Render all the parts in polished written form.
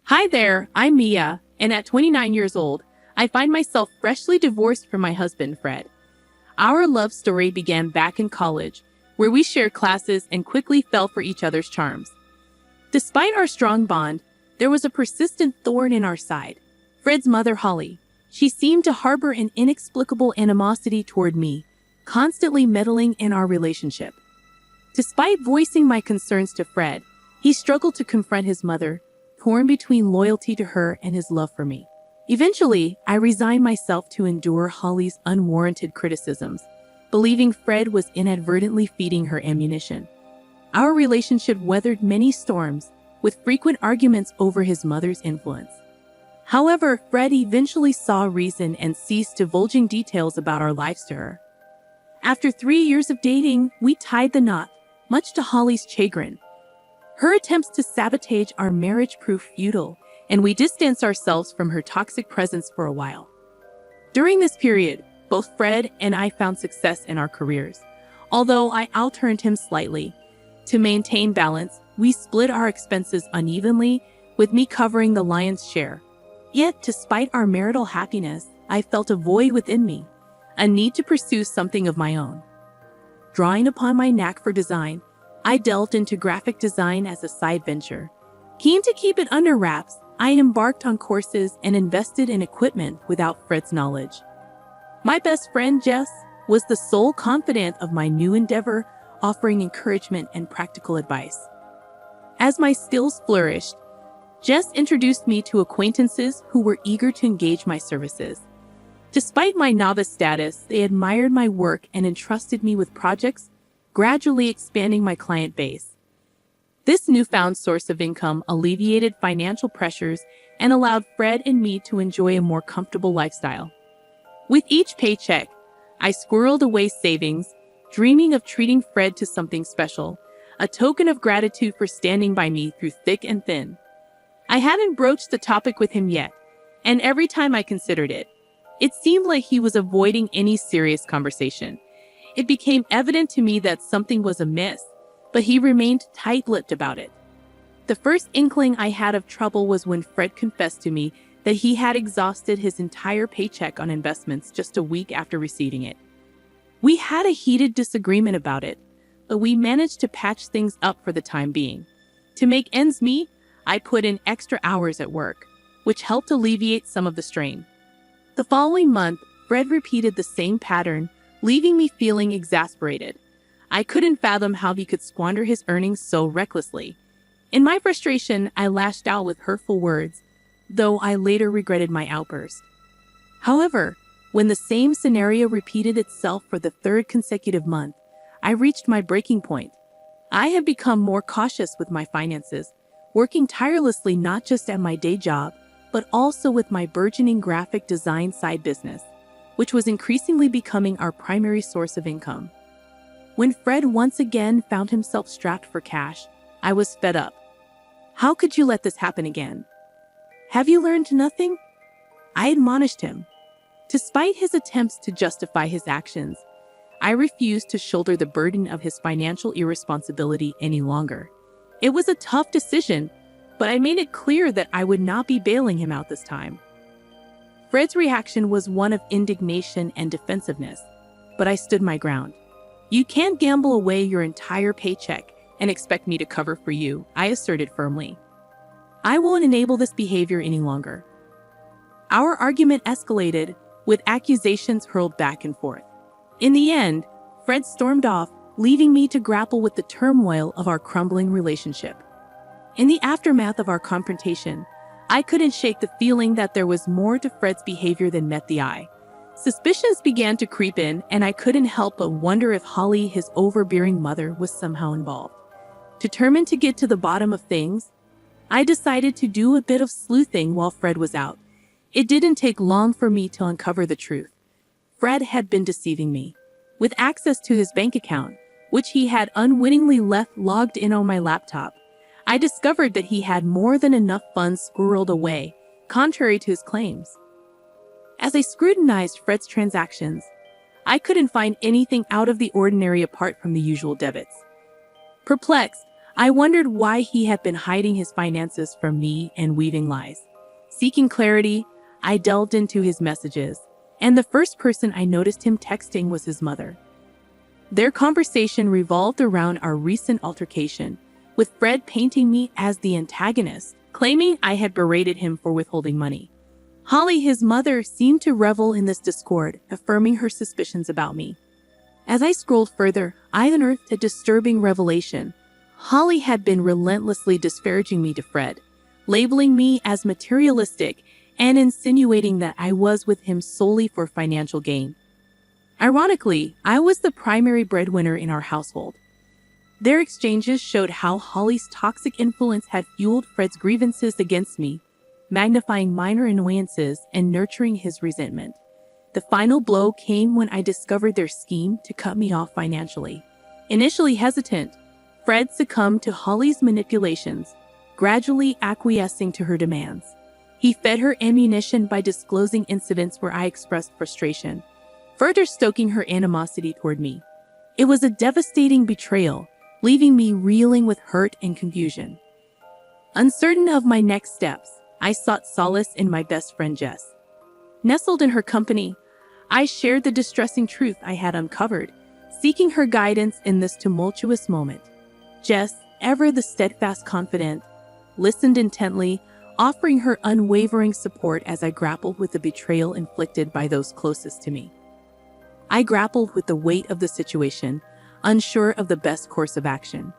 Hi there, I'm Mia, and at 29 years old, I find myself freshly divorced from my husband, Fred. Our love story began back in college, where we shared classes and quickly fell for each other's charms. Despite our strong bond, there was a persistent thorn in our side. Fred's mother, Holly. She seemed to harbor an inexplicable animosity toward me, constantly meddling in our relationship. Despite voicing my concerns to Fred, he struggled to confront his mother, torn between loyalty to her and his love for me. Eventually, I resigned myself to endure Holly's unwarranted criticisms, believing Fred was inadvertently feeding her ammunition. Our relationship weathered many storms, with frequent arguments over his mother's influence. However, Fred eventually saw reason and ceased divulging details about our lives to her. After 3 years of dating, we tied the knot, much to Holly's chagrin. Her attempts to sabotage our marriage proved futile, and we distanced ourselves from her toxic presence for a while. During this period, both Fred and I found success in our careers. Although I outearned him slightly, to maintain balance, we split our expenses unevenly, with me covering the lion's share. Yet, despite our marital happiness, I felt a void within me, a need to pursue something of my own. Drawing upon my knack for design, I delved into graphic design as a side venture. Keen to keep it under wraps, I embarked on courses and invested in equipment without Fred's knowledge. My best friend, Jess, was the sole confidant of my new endeavor, offering encouragement and practical advice. As my skills flourished, Jess introduced me to acquaintances who were eager to engage my services. Despite my novice status, they admired my work and entrusted me with projects, gradually expanding my client base. This newfound source of income alleviated financial pressures and allowed Fred and me to enjoy a more comfortable lifestyle. With each paycheck, I squirreled away savings, dreaming of treating Fred to something special, a token of gratitude for standing by me through thick and thin. I hadn't broached the topic with him yet, and every time I considered it, it seemed like he was avoiding any serious conversation. It became evident to me that something was amiss, but he remained tight-lipped about it. The first inkling I had of trouble was when Fred confessed to me that he had exhausted his entire paycheck on investments just a week after receiving it. We had a heated disagreement about it, but we managed to patch things up for the time being. To make ends meet, I put in extra hours at work, which helped alleviate some of the strain. The following month, Fred repeated the same pattern, leaving me feeling exasperated. I couldn't fathom how he could squander his earnings so recklessly. In my frustration, I lashed out with hurtful words, though I later regretted my outburst. However, when the same scenario repeated itself for the third consecutive month, I reached my breaking point. I had become more cautious with my finances, working tirelessly not just at my day job, but also with my burgeoning graphic design side business, which was increasingly becoming our primary source of income. When Fred once again found himself strapped for cash, I was fed up. How could you let this happen again? Have you learned nothing? I admonished him. Despite his attempts to justify his actions, I refused to shoulder the burden of his financial irresponsibility any longer. It was a tough decision, but I made it clear that I would not be bailing him out this time. Fred's reaction was one of indignation and defensiveness, but I stood my ground. You can't gamble away your entire paycheck and expect me to cover for you, I asserted firmly. I won't enable this behavior any longer. Our argument escalated, with accusations hurled back and forth. In the end, Fred stormed off, leaving me to grapple with the turmoil of our crumbling relationship. In the aftermath of our confrontation, I couldn't shake the feeling that there was more to Fred's behavior than met the eye. Suspicions began to creep in, and I couldn't help but wonder if Holly, his overbearing mother, was somehow involved. Determined to get to the bottom of things, I decided to do a bit of sleuthing while Fred was out. It didn't take long for me to uncover the truth. Fred had been deceiving me. With access to his bank account, which he had unwittingly left logged in on my laptop, I discovered that he had more than enough funds squirreled away, contrary to his claims. As I scrutinized Fred's transactions, I couldn't find anything out of the ordinary apart from the usual debits. Perplexed, I wondered why he had been hiding his finances from me and weaving lies. Seeking clarity, I delved into his messages, and the first person I noticed him texting was his mother. Their conversation revolved around our recent altercation, with Fred painting me as the antagonist, claiming I had berated him for withholding money. Holly, his mother, seemed to revel in this discord, affirming her suspicions about me. As I scrolled further, I unearthed a disturbing revelation. Holly had been relentlessly disparaging me to Fred, labeling me as materialistic and insinuating that I was with him solely for financial gain. Ironically, I was the primary breadwinner in our household. Their exchanges showed how Holly's toxic influence had fueled Fred's grievances against me, magnifying minor annoyances and nurturing his resentment. The final blow came when I discovered their scheme to cut me off financially. Initially hesitant, Fred succumbed to Holly's manipulations, gradually acquiescing to her demands. He fed her ammunition by disclosing incidents where I expressed frustration, further stoking her animosity toward me. It was a devastating betrayal, leaving me reeling with hurt and confusion. Uncertain of my next steps, I sought solace in my best friend Jess. Nestled in her company, I shared the distressing truth I had uncovered, seeking her guidance in this tumultuous moment. Jess, ever the steadfast confidant, listened intently, offering her unwavering support as I grappled with the betrayal inflicted by those closest to me. I grappled with the weight of the situation, unsure of the best course of action.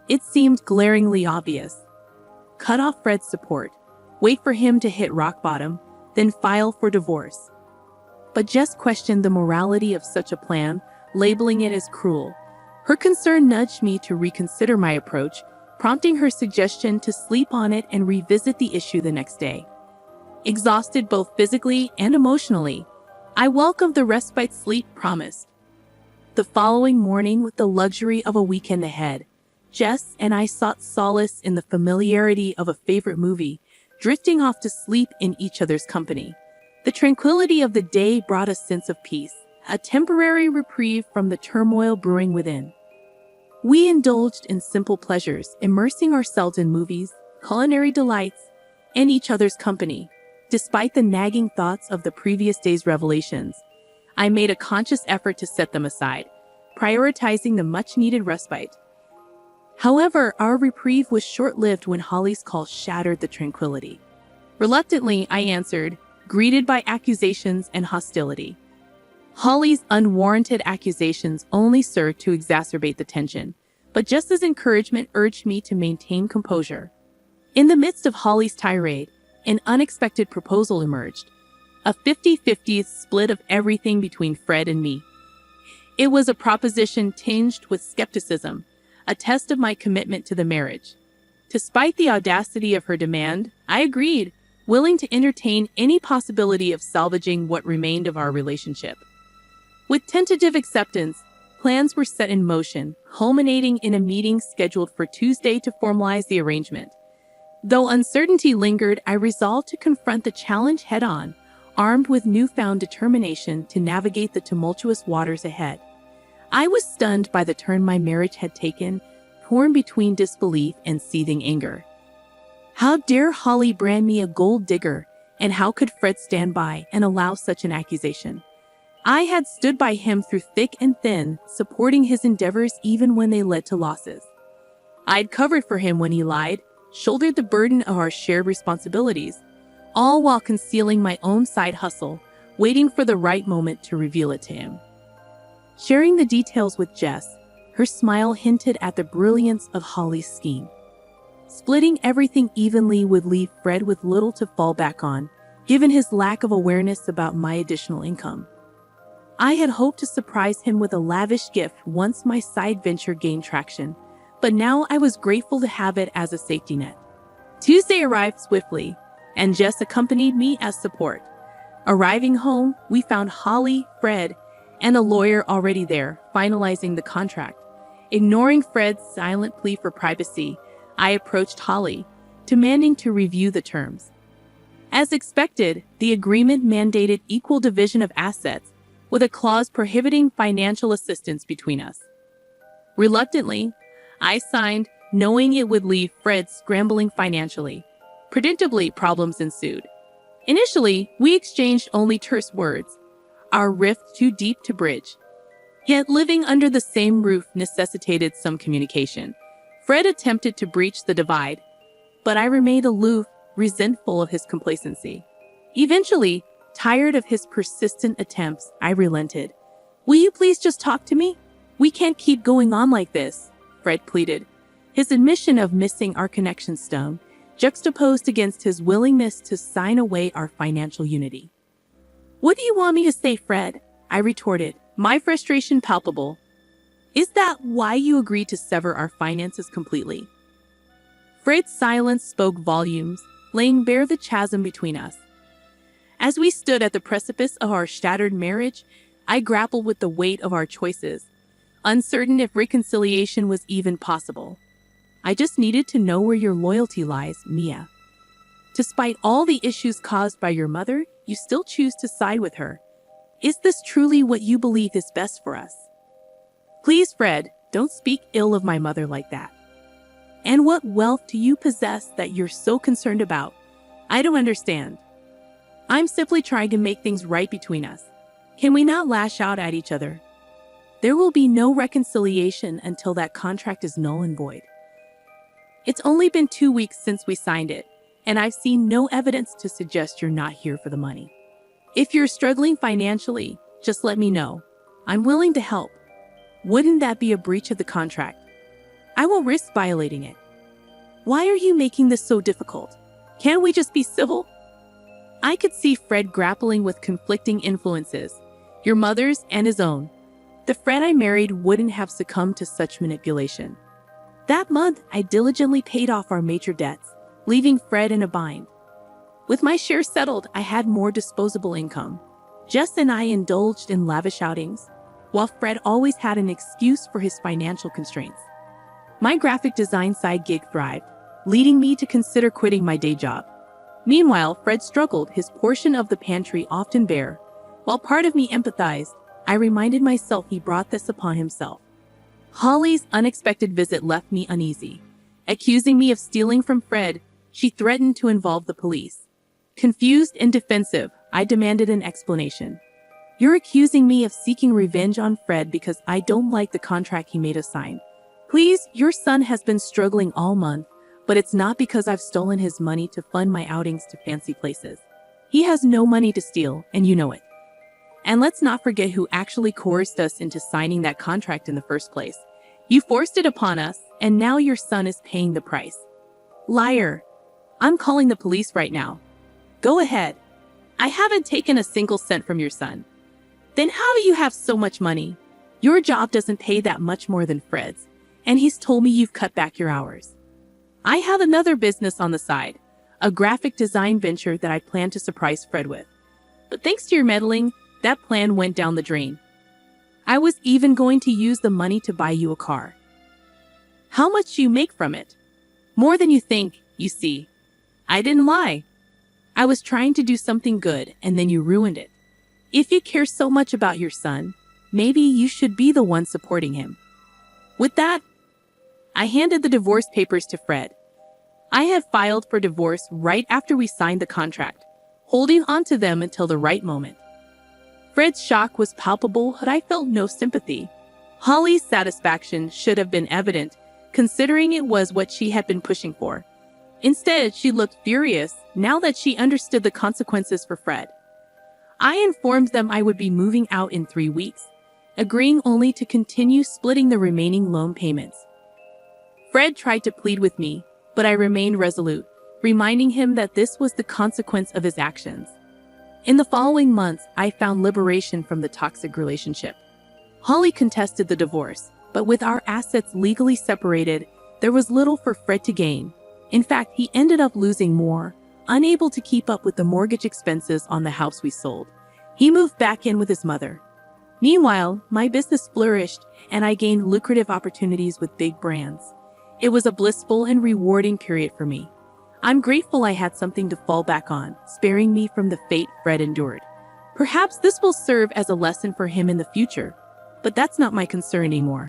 It seemed glaringly obvious. Cut off Fred's support, wait for him to hit rock bottom, then file for divorce. But Jess questioned the morality of such a plan, labeling it as cruel. Her concern nudged me to reconsider my approach, prompting her suggestion to sleep on it and revisit the issue the next day. Exhausted both physically and emotionally, I welcomed the respite sleep promised. The following morning, with the luxury of a weekend ahead, Jess and I sought solace in the familiarity of a favorite movie, drifting off to sleep in each other's company. The tranquility of the day brought a sense of peace, a temporary reprieve from the turmoil brewing within. We indulged in simple pleasures, immersing ourselves in movies, culinary delights, and each other's company. Despite the nagging thoughts of the previous day's revelations, I made a conscious effort to set them aside, prioritizing the much-needed respite. However, our reprieve was short-lived when Holly's call shattered the tranquility. Reluctantly, I answered, greeted by accusations and hostility. Holly's unwarranted accusations only served to exacerbate the tension, but Jess's encouragement urged me to maintain composure. In the midst of Holly's tirade, an unexpected proposal emerged, a 50-50 split of everything between Fred and me. It was a proposition tinged with skepticism, a test of my commitment to the marriage. Despite the audacity of her demand, I agreed, willing to entertain any possibility of salvaging what remained of our relationship. With tentative acceptance, plans were set in motion, culminating in a meeting scheduled for Tuesday to formalize the arrangement. Though uncertainty lingered, I resolved to confront the challenge head-on, armed with newfound determination to navigate the tumultuous waters ahead. I was stunned by the turn my marriage had taken, torn between disbelief and seething anger. How dare Holly brand me a gold digger, and how could Fred stand by and allow such an accusation? I had stood by him through thick and thin, supporting his endeavors even when they led to losses. I'd covered for him when he lied, shouldered the burden of our shared responsibilities, all while concealing my own side hustle, waiting for the right moment to reveal it to him. Sharing the details with Jess, her smile hinted at the brilliance of Holly's scheme. Splitting everything evenly would leave Fred with little to fall back on, given his lack of awareness about my additional income. I had hoped to surprise him with a lavish gift once my side venture gained traction, but now I was grateful to have it as a safety net. Tuesday arrived swiftly, and Jess accompanied me as support. Arriving home, we found Holly, Fred, and a lawyer already there, finalizing the contract. Ignoring Fred's silent plea for privacy, I approached Holly, demanding to review the terms. As expected, the agreement mandated equal division of assets, with a clause prohibiting financial assistance between us. Reluctantly, I signed, knowing it would leave Fred scrambling financially. Predictably, problems ensued. Initially, we exchanged only terse words, our rift too deep to bridge. Yet living under the same roof necessitated some communication. Fred attempted to breach the divide, but I remained aloof, resentful of his complacency. Eventually, tired of his persistent attempts, I relented. "Will you please just talk to me? We can't keep going on like this," Fred pleaded. His admission of missing our connection stung, juxtaposed against his willingness to sign away our financial unity. "What do you want me to say, Fred?" I retorted, my frustration palpable. "Is that why you agreed to sever our finances completely?" Fred's silence spoke volumes, laying bare the chasm between us. As we stood at the precipice of our shattered marriage, I grappled with the weight of our choices, uncertain if reconciliation was even possible. "I just needed to know where your loyalty lies, Mia. Despite all the issues caused by your mother, you still choose to side with her. Is this truly what you believe is best for us?" "Please, Fred, don't speak ill of my mother like that. And what wealth do you possess that you're so concerned about? I don't understand. I'm simply trying to make things right between us. Can we not lash out at each other? There will be no reconciliation until that contract is null and void. It's only been 2 weeks since we signed it, and I've seen no evidence to suggest you're not here for the money. If you're struggling financially, just let me know. I'm willing to help. Wouldn't that be a breach of the contract? I won't risk violating it. Why are you making this so difficult? Can't we just be civil?" I could see Fred grappling with conflicting influences, your mother's and his own. The Fred I married wouldn't have succumbed to such manipulation. That month, I diligently paid off our major debts, leaving Fred in a bind. With my share settled, I had more disposable income. Jess and I indulged in lavish outings, while Fred always had an excuse for his financial constraints. My graphic design side gig thrived, leading me to consider quitting my day job. Meanwhile, Fred struggled, his portion of the pantry often bare. While part of me empathized, I reminded myself he brought this upon himself. Holly's unexpected visit left me uneasy. Accusing me of stealing from Fred, she threatened to involve the police. Confused and defensive, I demanded an explanation. "You're accusing me of seeking revenge on Fred because I don't like the contract he made us sign. Please, your son has been struggling all month, but it's not because I've stolen his money to fund my outings to fancy places. He has no money to steal, and you know it. And let's not forget who actually coerced us into signing that contract in the first place. You forced it upon us, and now your son is paying the price. Liar. I'm calling the police right now." "Go ahead. I haven't taken a single cent from your son." "Then how do you have so much money? Your job doesn't pay that much more than Fred's, and he's told me you've cut back your hours." "I have another business on the side, a graphic design venture that I plan to surprise Fred with. But thanks to your meddling, that plan went down the drain. I was even going to use the money to buy you a car." "How much do you make from it?" "More than you think, you see. I didn't lie. I was trying to do something good, and then you ruined it. If you care so much about your son, maybe you should be the one supporting him." With that, I handed the divorce papers to Fred. I had filed for divorce right after we signed the contract, holding on to them until the right moment. Fred's shock was palpable, but I felt no sympathy. Holly's satisfaction should have been evident, considering it was what she had been pushing for. Instead, she looked furious now that she understood the consequences for Fred. I informed them I would be moving out in 3 weeks, agreeing only to continue splitting the remaining loan payments. Fred tried to plead with me, but I remained resolute, reminding him that this was the consequence of his actions. In the following months, I found liberation from the toxic relationship. Holly contested the divorce, but with our assets legally separated, there was little for Fred to gain. In fact, he ended up losing more, unable to keep up with the mortgage expenses on the house we sold. He moved back in with his mother. Meanwhile, my business flourished, and I gained lucrative opportunities with big brands. It was a blissful and rewarding period for me. I'm grateful I had something to fall back on, sparing me from the fate Fred endured. Perhaps this will serve as a lesson for him in the future, but that's not my concern anymore.